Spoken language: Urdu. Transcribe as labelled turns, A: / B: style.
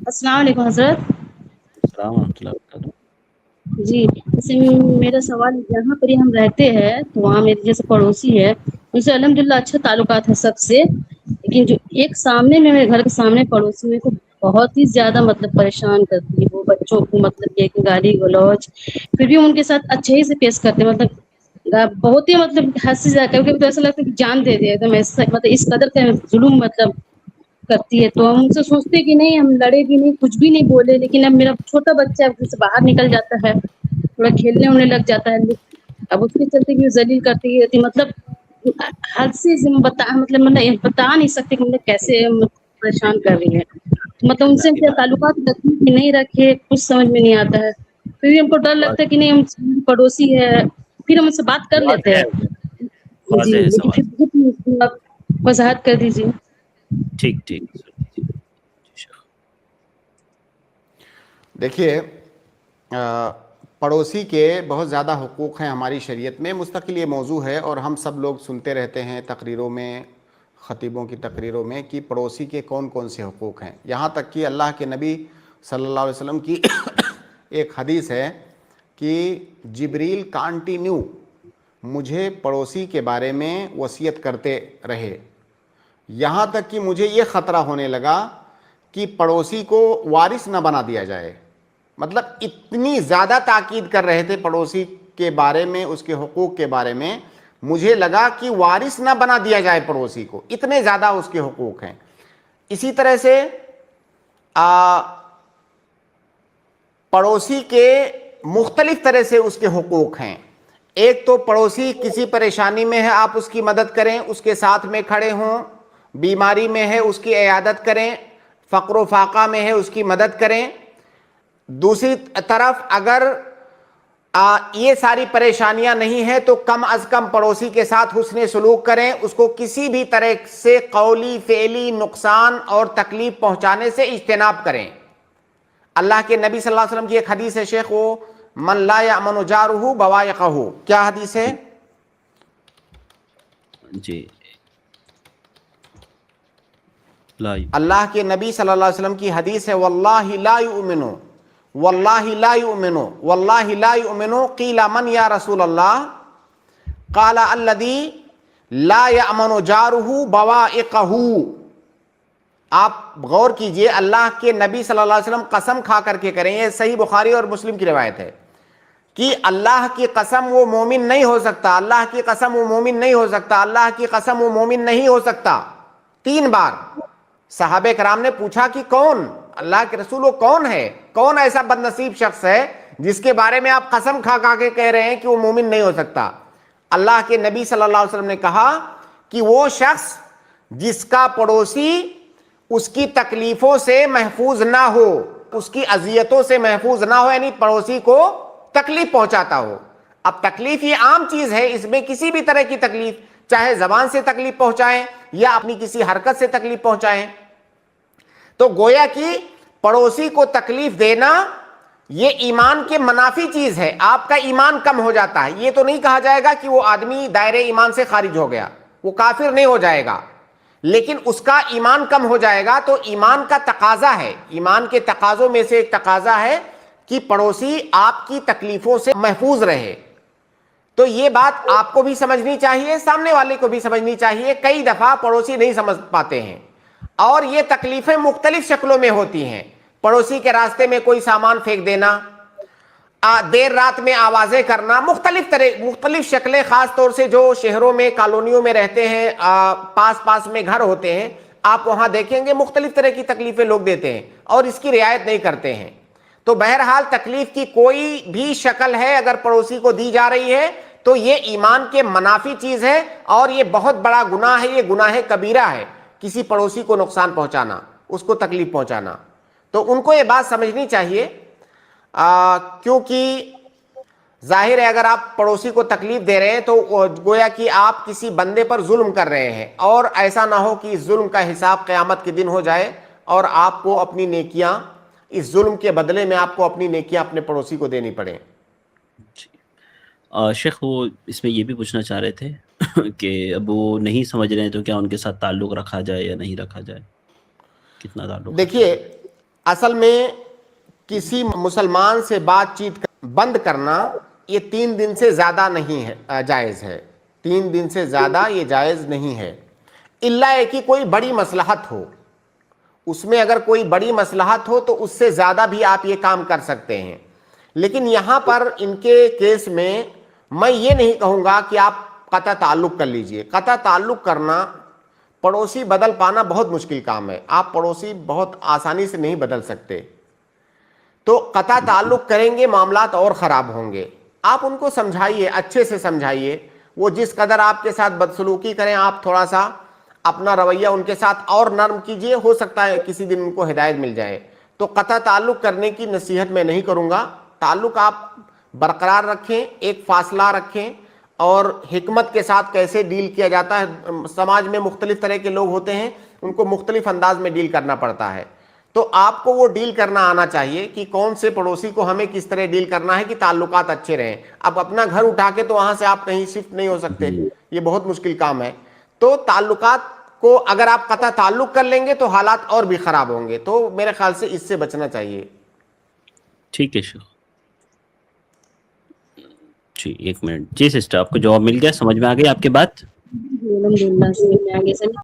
A: السلام علیکم حضرت.
B: السلام ورحمۃ اللہ وبرکاتہ.
A: جی جیسے میرا سوال جہاں پر ہم رہتے ہیں تو وہاں میرے جیسے پڑوسی ہے ان سے الحمد للہ اچھا تعلقات ہے سب سے. لیکن جو ایک سامنے میں میرے گھر کے سامنے پڑوسی میرے کو بہت ہی زیادہ مطلب پریشان کرتی ہے. وہ بچوں کو مطلب کہ گالی گلوچ پھر بھی ان کے ساتھ اچھے ہی سے پیش کرتے مطلب بہت ہی مطلب حد سے زیادہ کبھی کبھی تو ایسا لگتا ہے کہ جان دے دے مطلب اس قدر کا ظلم مطلب کرتی ہے. تو ہم ان سے سوچتے کہ نہیں ہم لڑے بھی نہیں کچھ بھی نہیں بولے. لیکن اب میرا چھوٹا بچہ ہے سے باہر نکل جاتا ہے تھوڑا کھیلنے ہونے لگ جاتا ہے. اب اس کے چلتے بھی ذلیل کرتی رہتی مطلب حد سے مطلب بتا نہیں سکتے کہ مطلب کیسے پریشان کر رہی ہے. مطلب ان
B: اللہ
A: سے
B: کی بات
A: تعلقات رکھے کہ نہیں رکھے کچھ سمجھ میں نہیں آتا ہے. پھر بھی ہم کو ڈر
B: بات
A: لگتا ہے کہ نہیں ہم پڑوسی ہے پھر ہم اس سے بات کر لیتے
B: واضح ہے.
A: ہیں. جی
B: واضح ہے
A: لیکن
B: سوال.
A: پھر وضاحت کر دیجیے.
B: ٹھیک ٹھیک سن لیجیے.
C: دیکھیے پڑوسی کے بہت زیادہ حقوق ہیں ہماری شریعت میں. مستقل یہ موضوع ہے اور ہم سب لوگ سنتے رہتے ہیں تقریروں میں خطیبوں کی تقریروں میں کہ پڑوسی کے کون کون سے حقوق ہیں. یہاں تک کہ اللہ کے نبی صلی اللہ علیہ وسلم کی ایک حدیث ہے کہ جبریل کانٹینیو مجھے پڑوسی کے بارے میں وصیت کرتے رہے یہاں تک کہ مجھے یہ خطرہ ہونے لگا کہ پڑوسی کو وارث نہ بنا دیا جائے. مطلب اتنی زیادہ تاکید کر رہے تھے پڑوسی کے بارے میں اس کے حقوق کے بارے میں مجھے لگا کہ وارث نہ بنا دیا جائے پڑوسی کو. اتنے زیادہ اس کے حقوق ہیں. اسی طرح سے پڑوسی کے مختلف طرح سے اس کے حقوق ہیں. ایک تو پڑوسی کسی پریشانی میں ہے آپ اس کی مدد کریں اس کے ساتھ میں کھڑے ہوں. بیماری میں ہے اس کی عیادت کریں. فقر و فاقہ میں ہے اس کی مدد کریں. دوسری طرف اگر یہ ساری پریشانیاں نہیں ہیں تو کم از کم پڑوسی کے ساتھ حسن سلوک کریں. اس کو کسی بھی طرح سے قولی فعلی نقصان اور تکلیف پہنچانے سے اجتناب کریں. اللہ کے نبی صلی اللہ علیہ وسلم کی ایک حدیث ہے شیخ وہ من لا یأمن جارہ بوائقہ. کیا حدیث ہے؟
B: جی
C: اللہ کے نبی صلی اللہ علیہ وسلم کی حدیث ہے واللہ لا یؤمن واللہ لا یؤمن واللہ لا یؤمن قیل من یا رسول اللہ قال الذی لا یأمن جارہ بوائقہ. آپ غور کیجئے اللہ کے نبی صلی اللہ علیہ وسلم قسم کھا کر کے کریں. یہ صحیح بخاری اور مسلم کی روایت ہے کہ اللہ کی قسم وہ مومن نہیں ہو سکتا. اللہ کی قسم وہ مومن نہیں ہو سکتا. اللہ کی قسم وہ مومن نہیں ہو سکتا. 3 بار صحابہ کرام نے پوچھا کہ کون اللہ کے رسول وہ کون ہے؟ کون ایسا بد نصیب شخص ہے جس کے بارے میں آپ قسم کھا کھا کے کہہ رہے ہیں کہ وہ مومن نہیں ہو سکتا؟ اللہ کے نبی صلی اللہ علیہ وسلم نے کہا کہ وہ شخص جس کا پڑوسی اس کی تکلیفوں سے محفوظ نہ ہو اس کی اذیتوں سے محفوظ نہ ہو یعنی پڑوسی کو تکلیف پہنچاتا ہو. اب تکلیف یہ عام چیز ہے. اس میں کسی بھی طرح کی تکلیف چاہے زبان سے تکلیف پہنچائیں یا اپنی کسی حرکت سے تکلیف پہنچائیں تو گویا کہ پڑوسی کو تکلیف دینا یہ ایمان کے منافی چیز ہے. آپ کا ایمان کم ہو جاتا ہے. یہ تو نہیں کہا جائے گا کہ وہ آدمی دائرے ایمان سے خارج ہو گیا وہ کافر نہیں ہو جائے گا لیکن اس کا ایمان کم ہو جائے گا. تو ایمان کا تقاضا ہے ایمان کے تقاضوں میں سے ایک تقاضا ہے کہ پڑوسی آپ کی تکلیفوں سے محفوظ رہے. تو یہ بات آپ کو بھی سمجھنی چاہیے سامنے والے کو بھی سمجھنی چاہیے. کئی دفعہ پڑوسی نہیں سمجھ پاتے ہیں اور یہ تکلیفیں مختلف شکلوں میں ہوتی ہیں. پڑوسی کے راستے میں کوئی سامان پھینک دینا دیر رات میں آوازیں کرنا مختلف شکلیں. خاص طور سے جو شہروں میں کالونیوں میں رہتے ہیں پاس میں گھر ہوتے ہیں آپ وہاں دیکھیں گے مختلف طرح کی تکلیفیں لوگ دیتے ہیں اور اس کی رعایت نہیں کرتے ہیں. تو بہرحال تکلیف کی کوئی بھی شکل ہے اگر پڑوسی کو دی جا رہی ہے تو یہ ایمان کے منافی چیز ہے اور یہ بہت بڑا گناہ ہے. یہ گناہ کبیرہ ہے کسی پڑوسی کو نقصان پہنچانا اس کو تکلیف پہنچانا. تو ان کو یہ بات سمجھنی چاہیے کیونکہ ظاہر ہے اگر آپ پڑوسی کو تکلیف دے رہے ہیں تو گویا کہ آپ کسی بندے پر ظلم کر رہے ہیں اور ایسا نہ ہو کہ اس ظلم کا حساب قیامت کے دن ہو جائے اور آپ کو اپنی نیکیاں اس ظلم کے بدلے میں آپ کو اپنی نیکیاں اپنے پڑوسی کو دینی پڑیں.
B: شیخ وہ اس میں یہ بھی پوچھنا چاہ رہے تھے کہ اب وہ نہیں سمجھ رہے ہیں تو کیا ان کے ساتھ تعلق رکھا جائے یا نہیں رکھا جائے؟ کتنا تعلق رکھا
C: دیکھیے
B: جائے؟
C: اصل میں کسی مسلمان سے بات چیت بند کرنا یہ 3 دن سے زیادہ نہیں ہے جائز ہے، 3 دن سے زیادہ یہ جائز نہیں ہے، الا ہے کہ کوئی بڑی مصلحت ہو، اس میں اگر کوئی بڑی مصلحت ہو تو اس سے زیادہ بھی آپ یہ کام کر سکتے ہیں۔ لیکن یہاں پر ان کے کیس میں میں یہ نہیں کہوں گا کہ آپ قطع تعلق کر لیجئے۔ قطع تعلق کرنا، پڑوسی بدل پانا بہت مشکل کام ہے، آپ پڑوسی بہت آسانی سے نہیں بدل سکتے، تو قطع تعلق کریں گے معاملات اور خراب ہوں گے۔ آپ ان کو سمجھائیے، اچھے سے سمجھائیے، وہ جس قدر آپ کے ساتھ بدسلوکی کریں آپ تھوڑا سا اپنا رویہ ان کے ساتھ اور نرم کیجئے، ہو سکتا ہے کسی دن ان کو ہدایت مل جائے۔ تو قطع تعلق کرنے کی نصیحت میں نہیں کروں گا، تعلق آپ برقرار رکھیں، ایک فاصلہ رکھیں، اور حکمت کے ساتھ کیسے ڈیل کیا جاتا ہے، سماج میں مختلف طرح کے لوگ ہوتے ہیں، ان کو مختلف انداز میں ڈیل کرنا پڑتا ہے، تو آپ کو وہ ڈیل کرنا آنا چاہیے کہ کون سے پڑوسی کو ہمیں کس طرح ڈیل کرنا ہے کہ تعلقات اچھے رہیں۔ اب اپنا گھر اٹھا کے تو وہاں سے آپ کہیں شفٹ نہیں ہو سکتے، یہ بہت مشکل کام ہے، تو تعلقات کو اگر آپ قطع تعلق کر لیں گے تو حالات اور بھی خراب ہوں گے، تو میرے خیال سے اس سے بچنا چاہیے۔
B: ٹھیک ہے شیخ جی، 1 منٹ جی سسٹر، آپ کو جواب مل گیا، سمجھ میں آ گئی آپ کی بات؟
A: الحمد للہ سمجھ میں آ گیا سر۔